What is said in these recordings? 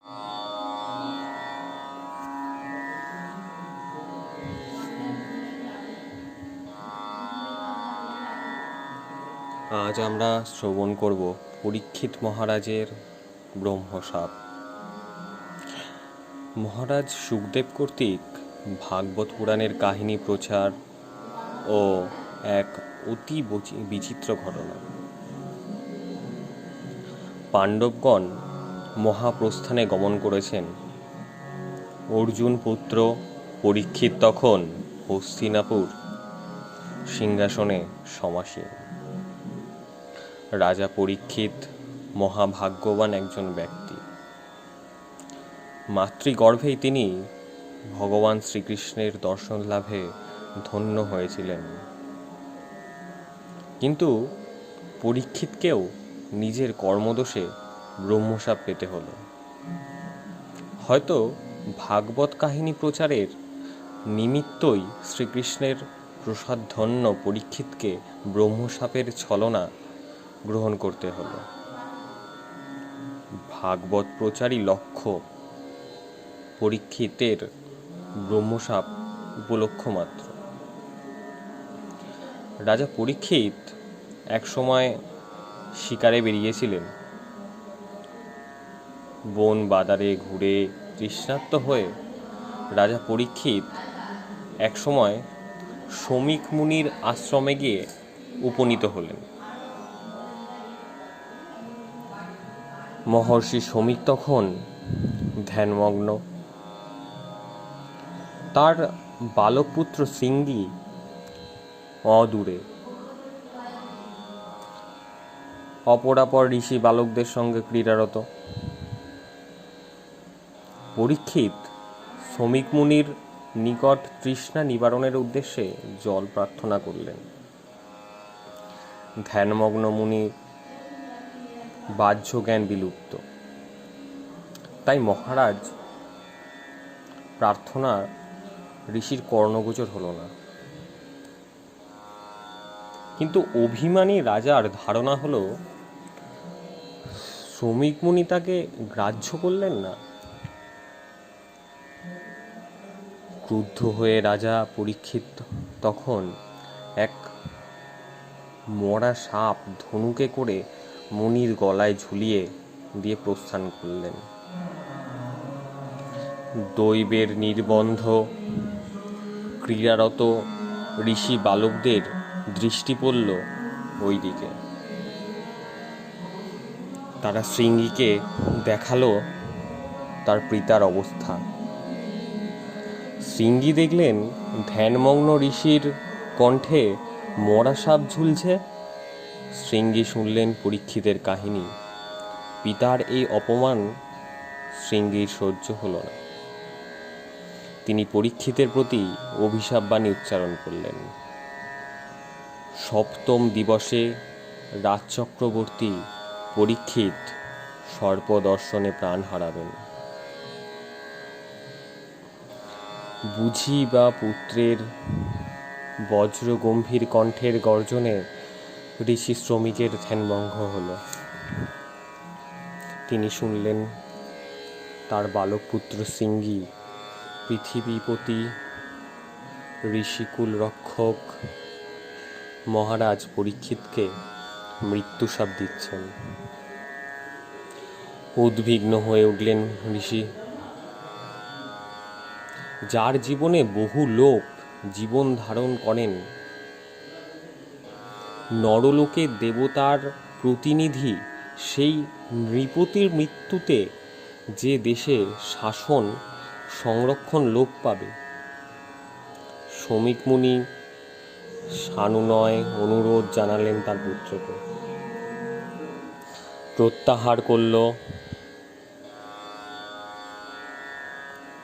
আজ আমরা শ্রবণ করব পরীক্ষিত মহারাজের ব্রহ্মশাপ। মহারাজ সুখদেব কর্তৃক ভাগবত পুরাণের কাহিনী প্রচার ও এক অতি বিচিত্র ঘটনা। পাণ্ডবগণ মহাপ্রস্থানে গমন করেছেন। অর্জুন পুত্র পরীক্ষিত তখন হস্তিনাপুর সিংহাসনে সমাসীন। রাজা পরীক্ষিত মহাভাগ্যবান একজন ব্যক্তি। মাতৃগর্ভেই তিনি ভগবান শ্রীকৃষ্ণের দর্শন লাভে ধন্য হয়েছিলেন। কিন্তু পরীক্ষিতকেও নিজের কর্মদোষে ব্রহ্মশাপ পেতে হলো। হয়তো ভাগবত কাহিনী প্রচারের নিমিত্তই শ্রীকৃষ্ণের প্রসাদধন্য পরীক্ষিতকে ব্রহ্মশাপের ছলনা গ্রহণ করতে হলো। ভাগবত প্রচারই লক্ষ্য, পরীক্ষিতের ব্রহ্মশাপ উপলক্ষ মাত্র। রাজা পরীক্ষিত এক সময় শিকারে বেরিয়েছিলেন। বন বাদারে ঘুরে তৃষ্ণার্ত হয়ে রাজা পরীক্ষিত এক সময় শমীক মুনির আশ্রমে গিয়ে উপনীত হলেন। মহর্ষি শমীক তখন ধ্যানমগ্ন। তার বালক পুত্র শৃঙ্গী অদূরে অপরাপর ঋষি বালকদের সঙ্গে ক্রীড়ারত। পরীক্ষিত শমীক মুনির নিকট তৃষ্ণা নিবারণের উদ্দেশ্যে জল প্রার্থনা করলেন। ধ্যানমগ্ন মুনি বাহ্য জ্ঞান বিলুপ্ত, তাই মহারাজ প্রার্থনা ঋষির কর্ণগোচর হল না। কিন্তু অভিমানী রাজার ধারণা হল শমীক মুনি তাকে গ্রাহ্য করলেন না। ক্রুদ্ধ হয়ে রাজা পরীক্ষিত তখন এক মরা সাপ ধনুকে করে মুনির গলায় ঝুলিয়ে দিয়ে প্রস্থান করলেন। দৈবের নির্বন্ধ ক্রীড়ারত ঋষি বালকদের দৃষ্টি পড়ল ওই দিকে। তারা শৃঙ্গীকে দেখালো তার পিতার অবস্থা। শৃঙ্গী দেখলেন ধ্যানমগ্ন ঋষির কণ্ঠে মরা সাপ ঝুলছে। শৃঙ্গী শুনলেন পরীক্ষিতের কাহিনী। পিতার এই অপমান শৃঙ্গীর সহ্য হল না। তিনি পরীক্ষিতের প্রতি অভিশাপ বাণী উচ্চারণ করলেন। সপ্তম দিবসে রাজচক্রবর্তী পরীক্ষিত সর্প দর্শনে প্রাণ হারাবেন। বুঝি বা পুত্রের বজ্র গম্ভীর কণ্ঠের গর্জনে ঋষি শ্রমিকের ধ্যানভঙ্গ হল। তিনি শুনলেন তার বালক পুত্র শৃঙ্গী পৃথিবীপতি ঋষিকুল রক্ষক মহারাজ পরীক্ষিতকে মৃত্যুশাপ দিচ্ছেন। উদ্বিগ্ন হয়ে উঠলেন ঋষি। যার জীবনে বহু লোক জীবন ধারণ করেন, নরলোকে দেবতার প্রতিনিধি, সেই নৃপতির মৃত্যুতে যে দেশে শাসন সংরক্ষণ লোপ পাবে। শমীক মুনি সানুনয় অনুরোধ জানালেন তার পুত্রকে।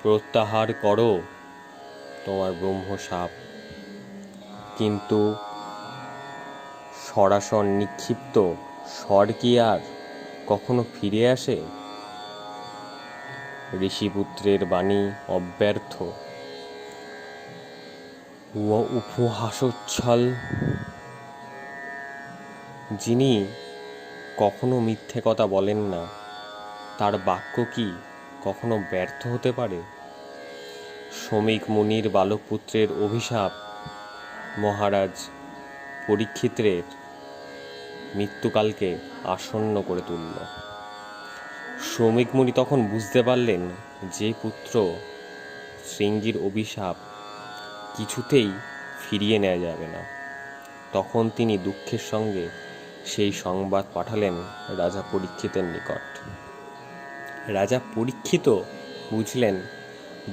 প্রত্যাহার করো তোমার ব্রহ্মশাপ। কিন্তু সরাসর নিক্ষিপ্ত স্বর কি আর কখনো ফিরে আসে? ঋষিপুত্রের বাণী অব্যর্থ ও উপহাসোচ্ছল। যিনি কখনো মিথ্যে কথা বলেন না, তার বাক্য কি কখনো ব্যর্থ হতে পারে? শমিক মুনির বালক পুত্রের অভিশাপ মহারাজ পরীক্ষিতের মৃত্যুকালকে আসন্ন করে তুলল। শমিক মুনি তখন বুঝতে পারলেন যে পুত্র শৃঙ্গির অভিশাপ কিছুতেই ফিরিয়ে নেওয়া যাবে না। তখন তিনি দুঃখের সঙ্গে সেই সংবাদ পাঠালেন রাজা পরীক্ষিতের নিকট। রাজা পরীক্ষিত বুঝলেন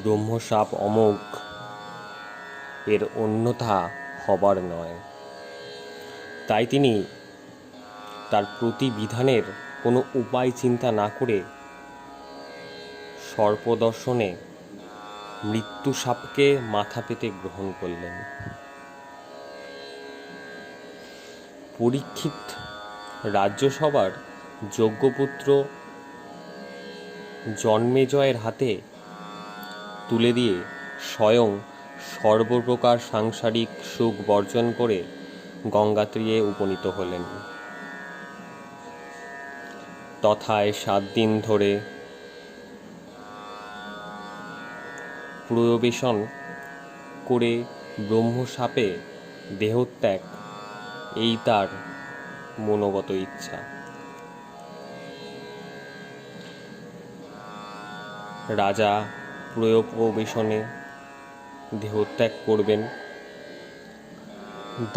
ব্রহ্মশাপ অমোঘ, এর অন্যথা হবার নয়। তাই তিনি তার প্রতিবিধানের কোনো উপায় চিন্তা না করে সর্পদর্শনে মৃত্যু সাপকে মাথা পেতে গ্রহণ করলেন। পরীক্ষিত রাজ্যসভার যোগ্যপুত্র জন্মেজয়ের হাতে তুলে দিয়ে স্বয়ং সর্বপ্রকার সাংসারিক সুখ বর্জন করে গঙ্গাতীরে উপনীত হলেন। তথায় 7 দিন ধরে প্রবেশন করে ব্রহ্মশাপে দেহত্যাগ, এই তার মনোগত ইচ্ছা। রাজা প্রবেশনে দেহত্যাগ করবেন।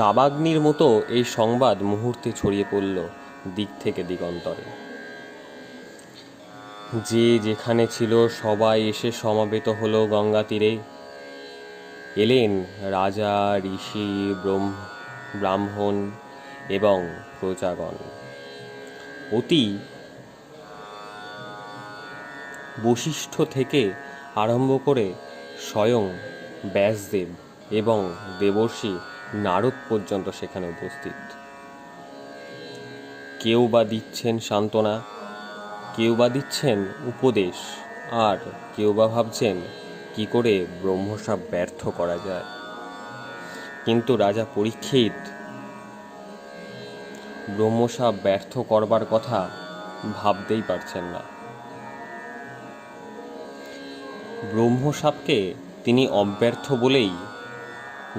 দাবাগ্নির মতো এই সংবাদ মুহূর্তে ছড়িয়ে পড়ল দিক থেকে দিগন্তরে। যে যেখানে ছিল সবাই এসে সমাবেত হলো গঙ্গা তীরে। এলেন রাজা, ঋষি, ব্রাহ্মণ এবং প্রজাগণ। অতি বশিষ্ঠ থেকে আরম্ভ করে স্বয়ং ব্যাসদেব এবং দেবর্ষি নারদ পর্যন্ত সেখানে উপস্থিত। কেউ বা দিচ্ছেন সান্ত্বনা, কেউ বা দিচ্ছেন উপদেশ, আর কেউ বা ভাবছেন কি করে ব্রহ্মশাপ ব্যর্থ করা যায়। কিন্তু রাজা পরীক্ষিত ব্রহ্মশাপ ব্যর্থ করবার কথা ভাবতেই পারছেন না। ব্রহ্মশাপকে তিনি অব্যর্থ বলেই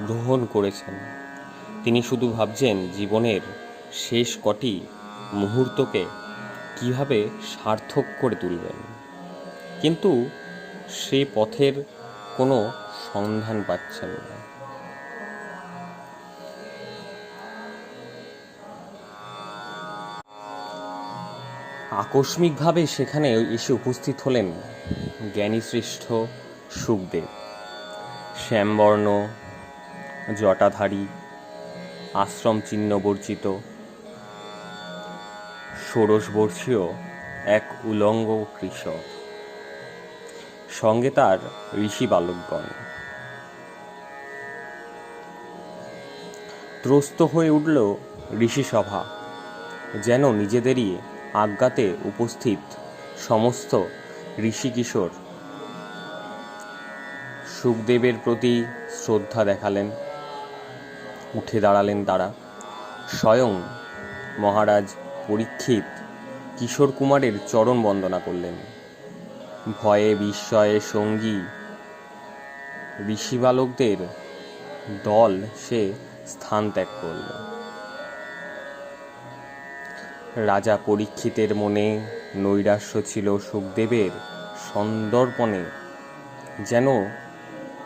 গ্রহণ করেছেন। তিনি শুধু ভাবছেন জীবনের শেষ কটি মুহূর্তকে কিভাবে সার্থক করে তুলবেন, কিন্তু সে পথের কোনো সন্ধান পাচ্ছেন না। আকস্মিকভাবে সেখানে এসে উপস্থিত হলেন জ্ঞানীশ্রেষ্ঠ শুকদেব। শ্যামবর্ণ জটাধারী, আশ্রম চিহ্ন বর্জিত, ষোড়শবর্ষীয় এক উলঙ্গ কৃষক, সঙ্গে তার ঋষি বালকগণ। ত্রস্ত হয়ে উঠল ঋষিসভা, যেন নিজেদেরই আজ্ঞাতে উপস্থিত সমস্ত ঋষি কিশোর শুকদেবের প্রতি শ্রদ্ধা দেখালেন। উঠে দাঁড়ালেন তারা। স্বয়ং মহারাজ পরীক্ষিত কিশোর কুমারের চরণ বন্দনা করলেন। ভয়ে বিস্ময়ে সঙ্গী ঋষি বালকদের দল সে স্থান ত্যাগ করল। রাজা পরীক্ষিতের মনে নৈরাশ্য ছিল শুকদেবের সন্দর্পণে, যেন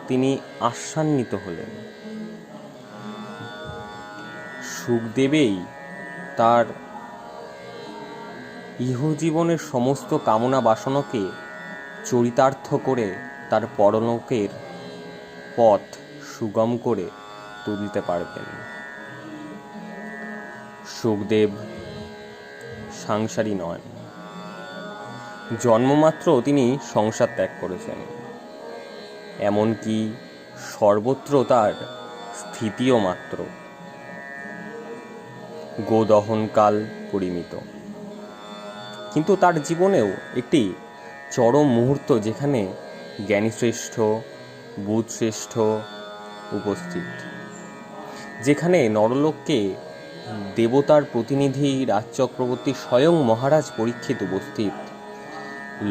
তিনি আশ্চান্বিত হলেন। শুকদেবেই তার ইহজীবনের সমস্ত কামনা বাসনাকে চরিতার্থ করে তার পরলোকের পথ সুগম করে তুলতে পারবেন। শুকদেব সাংসারী নন, জন্মমাত্র তিনি সংসার ত্যাগ করেছেন। এমনকি সর্বত্র তার স্থিতিও মাত্র গোদহনকাল পরিমিত। কিন্তু তার জীবনেও একটি চরম মুহূর্ত, যেখানে জ্ঞানীশ্রেষ্ঠ, বুধশ্রেষ্ঠ উপস্থিত, যেখানে নরলোককে দেবতার প্রতিনিধি রাজচক্রবর্তী স্বয়ং মহারাজ পরীক্ষিত উপস্থিত।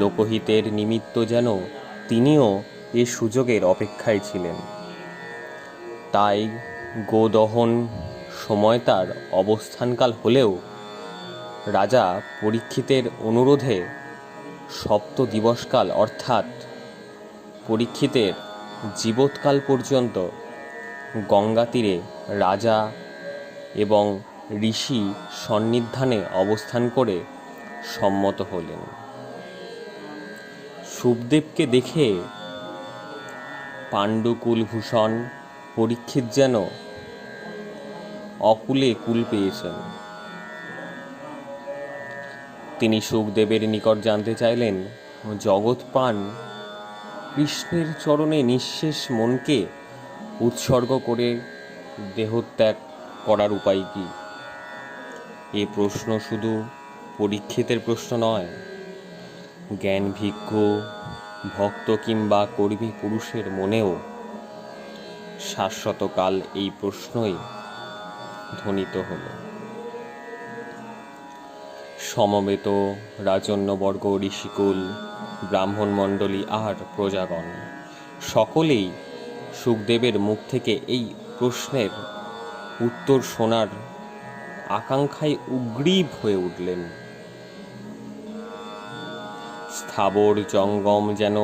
লোকহিতের নিমিত্ত যেন তিনিও এ সুযোগের অপেক্ষায় ছিলেন। তাই গোদহন সময় তার অবস্থানকাল হলেও রাজা পরীক্ষিতের অনুরোধে সপ্ত দিবসকাল অর্থাৎ পরীক্ষিতের জীবৎকাল পর্যন্ত গঙ্গা তীরে রাজা এবং ঋষি সন্নিধানে অবস্থান করে সম্মত হলেন। শুকদেবকে দেখে পাণ্ডুকুলভূষণ পরীক্ষিত যেন অকুলে কুল পেয়েছেন। তিনি শুকদেবের নিকট জানতে চাইলেন, জগৎপ্রাণ কৃষ্ণের চরণে নিঃশেষ মনকে উৎসর্গ করে দেহত্যাগ করার উপায় কি? এ প্রশ্ন শুধু পরীক্ষিতের প্রশ্ন নয়, জ্ঞান ভিক্ষু ভক্ত কিংবা কর্মী পুরুষের মনেও শাশ্বতকাল এই প্রশ্নই ধ্বনিত হল। সমবেত রাজন্যবর্গ, ঋষিকুল, ব্রাহ্মণ মণ্ডলী আর প্রজাগণ সকলেই শুকদেবের মুখ থেকে এই প্রশ্নের উত্তর শোনার আকাঙ্ক্ষায় উগ্রীব হয়ে উঠলেন। স্থাবর জঙ্গম যেন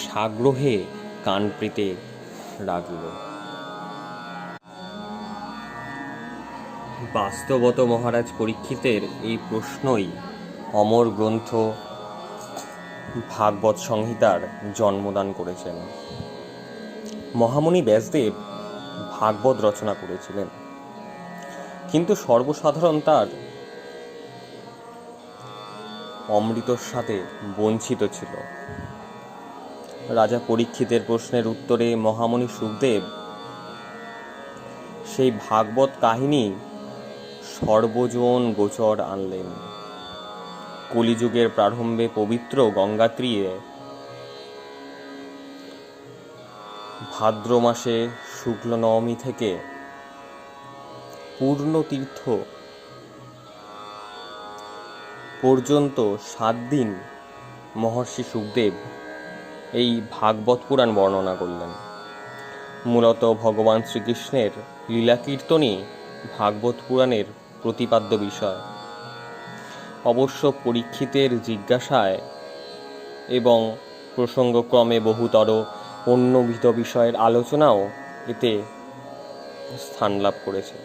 সাগ্রহে কান পেতে রাখল। বাস্তবত মহারাজ পরীক্ষিতের এই প্রশ্নই অমর গ্রন্থ ভাগবত সংহিতার জন্মদান করেছেন। মহামুনি ব্যাসদেব ভাগবত রচনা করেছিলেন, কিন্তু সর্বসাধারণ তার অমৃতর সাথে বঞ্চিত ছিল। রাজা পরীক্ষিতের প্রশ্নের উত্তরে মহামুনি শুকদেব সেই ভাগবত কাহিনী সর্বজন গোচর আনলেন। কলিযুগের প্রারম্ভে পবিত্র গঙ্গা তীরে ভাদ্র মাসে শুক্ল নবমী থেকে পূর্ণ তীর্থ পর্যন্ত 7 দিন মহর্ষি শুকদেব এই ভাগবত পুরাণ বর্ণনা করলেন। মূলত ভগবান শ্রীকৃষ্ণের লীলা কীর্তনই ভাগবত পুরাণের প্রতিপাদ্য বিষয়। অবশ্য পরীক্ষিতের জিজ্ঞাসায় এবং প্রসঙ্গক্রমে বহুতর অন্যবিধ বিষয়ের আলোচনাও এতে স্থান লাভ করেছে।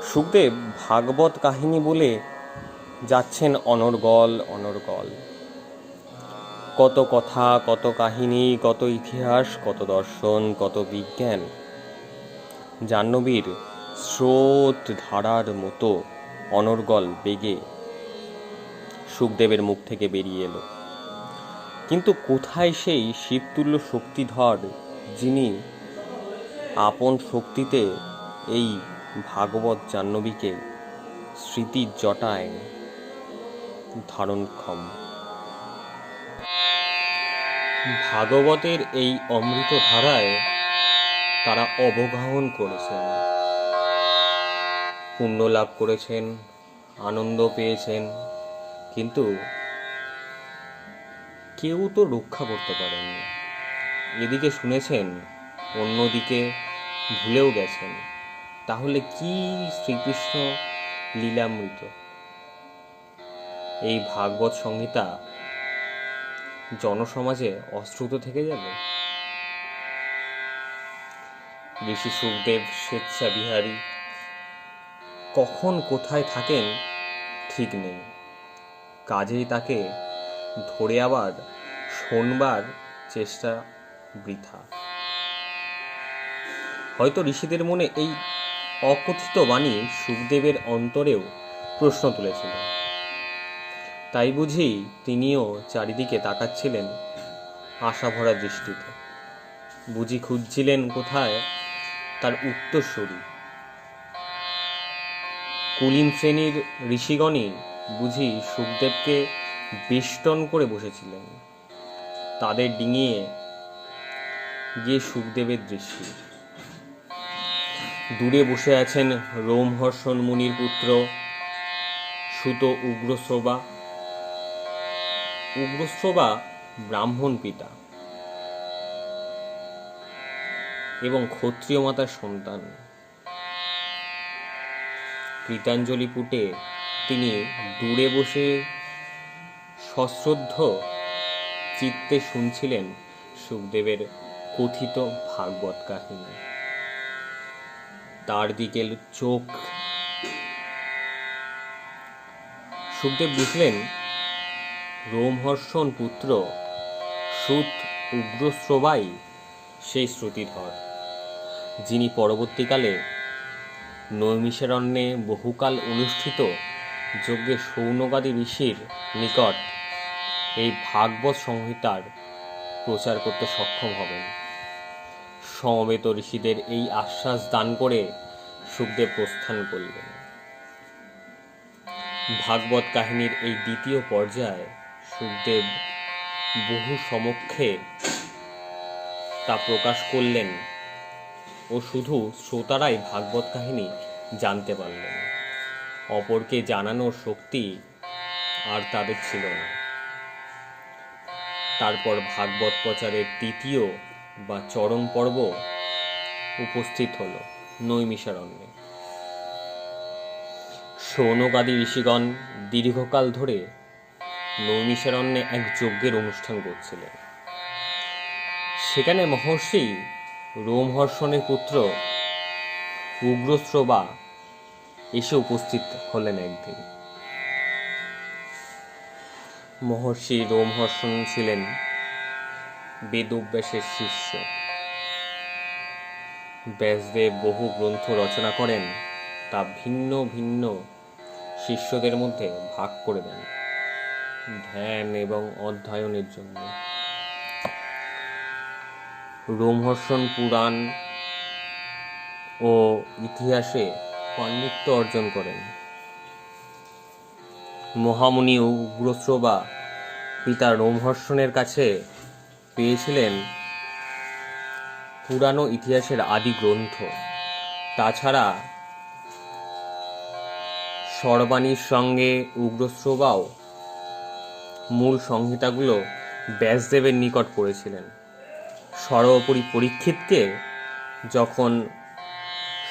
শুকদেব ভাগবত কাহিনী বলে যাচ্ছেন অনর্গল অনর্গল। কত কথা, কত কাহিনী, কত ইতিহাস, কত দর্শন, কত বিজ্ঞান জাহ্নবীর স্রোত ধারার মতো অনর্গল বেগে শুকদেবের মুখ থেকে বেরিয়ে এলো। কিন্তু কোথায় সেই শিবতুল্য শক্তিধর যিনি আপন শক্তিতে এই ভাগবত জাহ্নবীকে স্মৃতির জটায় ধারণক্ষম? ভাগবতের এই অমৃত ধারায় তারা অবগাহন করেছেন, পুণ্য লাভ করেছেন, আনন্দ পেয়েছেন, কিন্তু কেউ তো রক্ষা করতে পারেননি। এদিকে শুনেছেন, অন্যদিকে ভুলেও গেছেন। তাহলে কি শ্রীকৃষ্ণ লীলামৃত? এই ভাগবত সংহিতা জনসমাজে অশ্রুত থেকে যাবে। ঋষি শুকদেব স্বেচ্ছাবিহারী, কখন কোথায় থাকেন ঠিক নেই। কাজেই তাকে ধরে আবার শোনবার চেষ্টা বৃথা। হয়তো ঋষিদের মনে এই অকথিত বাণী শুকদেবের অন্তরেও প্রশ্ন তুলেছিল। তাই বুঝি তিনিও চারিদিকে তাকাচ্ছিলেন আশাভরা দৃষ্টিতে। বুঝি খুঁজছিলেন কোথায় তার উত্তরসূরি। কুলীন শ্রেণীর ঋষিগণই বুঝি শুকদেবকে বেষ্টন করে বসেছিলেন। তাদের ডিঙিয়ে গিয়ে শুকদেবের দৃষ্টি। দূরে বসে আছেন রোমহর্ষণ মুনির পুত্র সুত উগ্রশ্রবা, উগ্রশ্রবা ব্রাহ্মণ পিতা এবং ক্ষত্রিয় মাতার সন্তান। কৃতাঞ্জলি পুটে তিনি দূরে বসে সশ্রদ্ধ চিত্তে শুনছিলেন শুকদেবের কথিত ভাগবত কাহিনী। তার দিকে চোখ শুকদেব বুঝলেন রোমহর্ষণ পুত্র সুত উগ্রশ্রবাই সেই শ্রুতিধর, যিনি পরবর্তীকালে নৈমিষারণ্যে বহুকাল অনুষ্ঠিত যজ্ঞে শৌনকাদি ঋষির নিকট এই ভাগবত সংহিতার প্রচার করতে সক্ষম হবেন। সমবেত ঋষিদের এই আশ্বাস দান করে শুকদেব প্রস্থান করলেন। ভাগবত কাহিনীর এই দ্বিতীয় পর্যায়ে শুকদেব বহু সমক্ষে তা প্রকাশ করলেন ও শুধু শ্রোতারাই ভাগবত কাহিনী জানতে পারলেন, অপরকে জানানোর শক্তি আর তাদের ছিল না। তারপর ভাগবত প্রচারের তৃতীয় বা চরম পর্ব উপস্থিত হল নৈমিষারণ্যে। শৌনকাদি ঋষিগণ দীর্ঘকাল ধরে নৈমিষারণ্যে এক যজ্ঞের অনুষ্ঠান করছিলেন। সেখানে মহর্ষি রোমহর্ষণের পুত্র উগ্রশ্রবা এসে উপস্থিত হলেন একদিন। মহর্ষি রোমহর্ষণ ছিলেন বেদব্যাসের শিষ্য। ব্যাসদেব বহু গ্রন্থ রচনা করেন, তা ভিন্ন ভিন্ন শিষ্যদের মধ্যে ভাগ করে দেন ধ্যান এবং অধ্যয়নের জন্য। রোমহর্ষণ পুরাণ ও ইতিহাসে পাণ্ডিত্য অর্জন করেন। মহামুনি উগ্রশ্রবা পিতা রোমহর্ষণের কাছে পেয়েছিলেন পুরাণ ও ইতিহাসের আদি গ্রন্থ। তাছাড়া সরবাণীর সঙ্গে উগ্রশ্রবাও মূল সংহিতাগুলো ব্যাসদেবের নিকট পড়েছিলেন। সর্বোপরি পরীক্ষিতকে যখন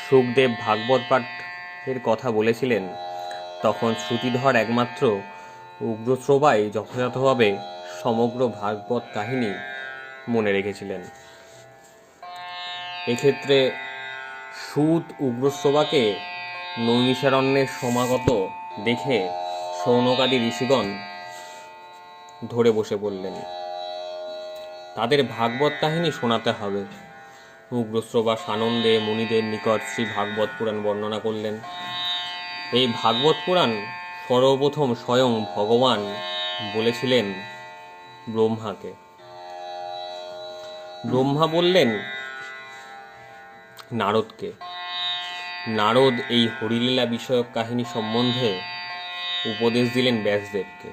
শুকদেব ভাগবত পাঠের কথা বলেছিলেন, তখন শ্রুতিধর একমাত্র উগ্রশ্রবাই যথাযথভাবে সমগ্র ভাগবত কাহিনী মনে রেখেছিলেন। এক্ষেত্রে সুত উগ্রশ্রবাকে নৈমিষারণ্যে সমাগত দেখে শৌনকাদি ঋষিগণ ধরে বসে পড়লেন। তাদের ভাগবত কাহিনী শোনাতে হবে। উগ্রশ্রবা সানন্দে মুনিদের নিকট শ্রী ভাগবত পুরাণ বর্ণনা করলেন। এই ভাগবত পুরাণ সর্বপ্রথম স্বয়ং ভগবান বলেছিলেন ব্রহ্মাকে। ব্রহ্মা বললেন নারদকে। নারদ এই হরিলীলা বিষয়ক কাহিনী সম্বন্ধে উপদেশ দিলেন ব্যাসদেবকে।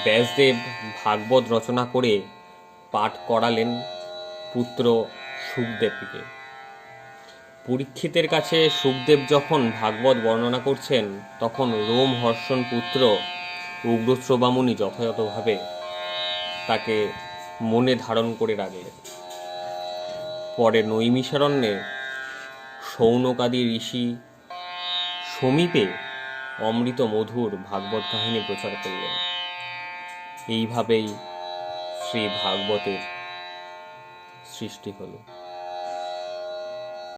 ব্যাসদেব ভাগবত রচনা করে পাঠ করালেন পুত্র শুকদেবকে। পরীক্ষিতের কাছে শুকদেব যখন ভাগবত বর্ণনা করছেন, তখন রোমহর্ষণ পুত্র উগ্রশ্রবা মুনি যথাযথভাবে তাকে মনে ধারণ করে রাখলেন। পরে নৈমিষারণ্যে শৌনকাদি ঋষি সমীপে অমৃত মধুর ভাগবত কাহিনী প্রচার করলেন। এইভাবেই শ্রী ভাগবতের সৃষ্টি হল।